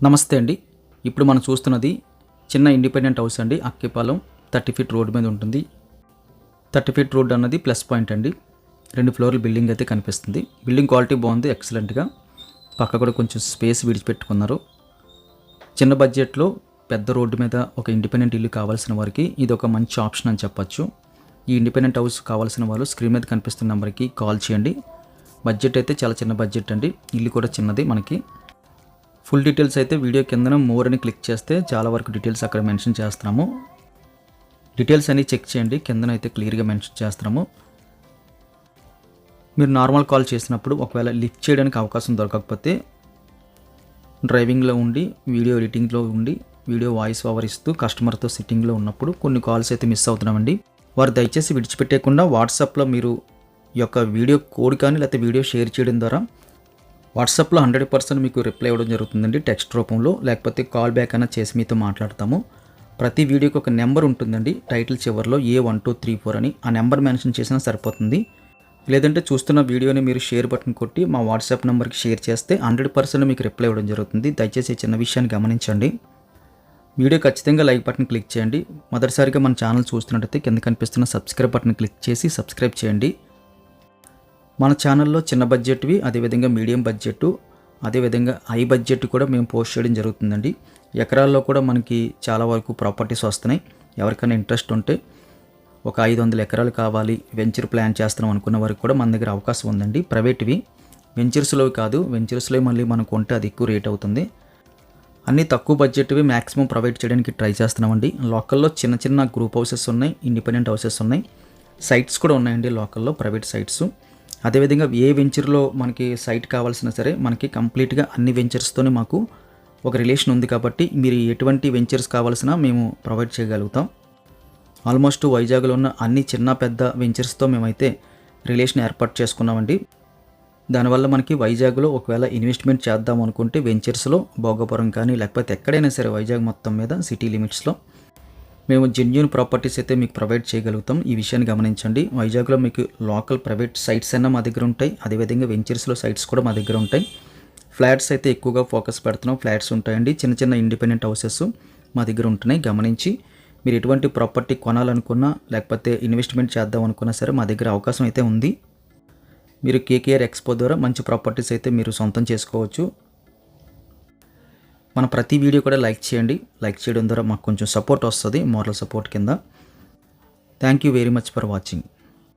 నమస్తే అండి. ఇప్పుడు మనం చూస్తున్నది చిన్న ఇండిపెండెంట్ హౌస్ అండి. అక్కిపాలెం 30 ఫీట్ రోడ్ మీద ఉంటుంది. 30 ఫీట్ రోడ్ అన్నది ప్లస్ పాయింట్ అండి. 2 ఫ్లోర్ల బిల్డింగ్ అయితే కనిపిస్తుంది. బిల్డింగ్ క్వాలిటీ బాగుంది, ఎక్సలెంట్గా. పక్క కూడా కొంచెం స్పేస్ విడిచిపెట్టుకున్నారు. చిన్న బడ్జెట్లో పెద్ద రోడ్డు మీద ఒక ఇండిపెండెంట్ ఇల్లు కావాల్సిన వారికి ఇది ఒక మంచి ఆప్షన్ అని చెప్పచ్చు. ఈ ఇండిపెండెంట్ హౌస్ కావాల్సిన వాళ్ళు స్క్రీన్ మీద కనిపిస్తున్న నెంబర్కి కాల్ చేయండి. బడ్జెట్ అయితే చాలా చిన్న బడ్జెట్ అండి. ఇల్లు కూడా చిన్నది మనకి. ఫుల్ డీటెయిల్స్ అయితే వీడియో కిందన మోర్ అని క్లిక్ చేస్తే చాలా వరకు డీటెయిల్స్ అక్కడ మెన్షన్ చేస్తున్నాము. డీటెయిల్స్ అన్ని చెక్ చేయండి, కిందన అయితే క్లియర్గా మెన్షన్ చేస్తున్నాము. మీరు నార్మల్ కాల్ చేసినప్పుడు ఒకవేళ లిఫ్ట్ చేయడానికి అవకాశం దొరకకపోతే డ్రైవింగ్లో ఉండి, వీడియో ఎడిటింగ్లో ఉండి, వీడియో వాయిస్ ఓవర్ ఇస్తూ కస్టమర్తో సిట్టింగ్లో ఉన్నప్పుడు కొన్ని కాల్స్ అయితే మిస్ అవుతున్నామండి. వారు దయచేసి విడిచిపెట్టకుండా వాట్సాప్లో మీరు ఈ యొక్క వీడియో కోడ్ కానీ లేకపోతే వీడియో షేర్ చేయడం ద్వారా వాట్సాప్లో 100% మీకు రిప్లై ఇవ్వడం జరుగుతుందండి, టెక్స్ట్ రూపంలో. లేకపోతే కాల్ బ్యాక్ అయినా చేసి మీతో మాట్లాడతాము. ప్రతి వీడియోకి ఒక నెంబర్ ఉంటుందండి, టైటిల్ చివరిలో A1234 అని. ఆ నెంబర్ మెన్షన్ చేసినా సరిపోతుంది. లేదంటే చూస్తున్న వీడియోని మీరు షేర్ బటన్ కొట్టి మా వాట్సాప్ నెంబర్కి షేర్ చేస్తే 100% మీకు రిప్లై ఇవ్వడం జరుగుతుంది. దయచేసి ఈ చిన్న విషయాన్ని గమనించండి. వీడియో ఖచ్చితంగా లైక్ బటన్ క్లిక్ చేయండి. మొదటిసారిగా మన ఛానల్ చూస్తున్నట్టయితే కింద కనిపిస్తున్న సబ్స్క్రైబ్ బటన్ క్లిక్ చేసి సబ్స్క్రైబ్ చేయండి. మన ఛానల్లో చిన్న బడ్జెట్వి, అదేవిధంగా మీడియం బడ్జెట్, అదేవిధంగా హై బడ్జెట్ కూడా మేము పోస్ట్ చేయడం జరుగుతుందండి. ఎకరాల్లో కూడా మనకి చాలా వరకు ప్రాపర్టీస్ వస్తున్నాయి. ఎవరికైనా ఇంట్రెస్ట్ ఉంటే ఒక 500 ఎకరాలు కావాలి, వెంచర్ ప్లాన్ చేస్తున్నాం అనుకున్న వారికి కూడా మన దగ్గర అవకాశం ఉందండి. ప్రైవేట్వి, వెంచర్స్లోవి కాదు. వెంచర్స్లో మళ్ళీ మనకు కొంటే అది ఎక్కువ రేట్ అవుతుంది. అన్నీ తక్కువ బడ్జెట్వి మ్యాక్సిమం ప్రొవైడ్ చేయడానికి ట్రై చేస్తున్నామండి. లోకల్లో చిన్న చిన్న గ్రూప్ హౌసెస్ ఉన్నాయి, ఇండిపెండెంట్ హౌసెస్ ఉన్నాయి, సైట్స్ కూడా ఉన్నాయండి లోకల్లో, ప్రైవేట్ సైట్స్. అదేవిధంగా ఏ వెంచర్లో మనకి సైట్ కావాల్సిన సరే మనకి కంప్లీట్గా అన్ని వెంచర్స్తోనే మాకు ఒక రిలేషన్ ఉంది కాబట్టి మీరు ఎటువంటి వెంచర్స్ కావాల్సినా మేము ప్రొవైడ్ చేయగలుగుతాం. ఆల్మోస్ట్ వైజాగ్లో ఉన్న అన్ని చిన్న పెద్ద వెంచర్స్తో మేమైతే రిలేషన్ ఏర్పాటు చేసుకున్నామండి. దానివల్ల మనకి వైజాగ్లో ఒకవేళ ఇన్వెస్ట్మెంట్ చేద్దాం అనుకుంటే వెంచర్స్లో భోగపురం కానీ లేకపోతే ఎక్కడైనా సరే వైజాగ్ మొత్తం మీద సిటీ లిమిట్స్లో మేము జెన్యూన్ ప్రాపర్టీస్ అయితే మీకు ప్రొవైడ్ చేయగలుగుతాం. ఈ విషయాన్ని గమనించండి. వైజాగ్లో మీకు లోకల్ ప్రైవేట్ సైట్స్ అయినా మా దగ్గర ఉంటాయి, అదేవిధంగా వెంచర్స్లో సైట్స్ కూడా మా దగ్గర ఉంటాయి. ఫ్లాట్స్ అయితే ఎక్కువగా ఫోకస్ పెడుతున్నాం. ఫ్లాట్స్ ఉంటాయండి, చిన్న చిన్న ఇండిపెండెంట్ హౌసెస్ మా దగ్గర ఉంటున్నాయి. గమనించి మీరు ఎటువంటి ప్రాపర్టీ కొనాలనుకున్నా లేకపోతే ఇన్వెస్ట్మెంట్ చేద్దాం అనుకున్నా సరే మా దగ్గర అవకాశం అయితే ఉంది. మీరు KKR ఎక్స్పో ద్వారా మంచి ప్రాపర్టీస్ అయితే మీరు సొంతం చేసుకోవచ్చు. మన ప్రతి వీడియో కూడా లైక్ చేయండి. లైక్ చేయడం ద్వారా మాకు కొంచెం సపోర్ట్ వస్తుంది, మోరల్ సపోర్ట్ కింద. Thank you very much for watching.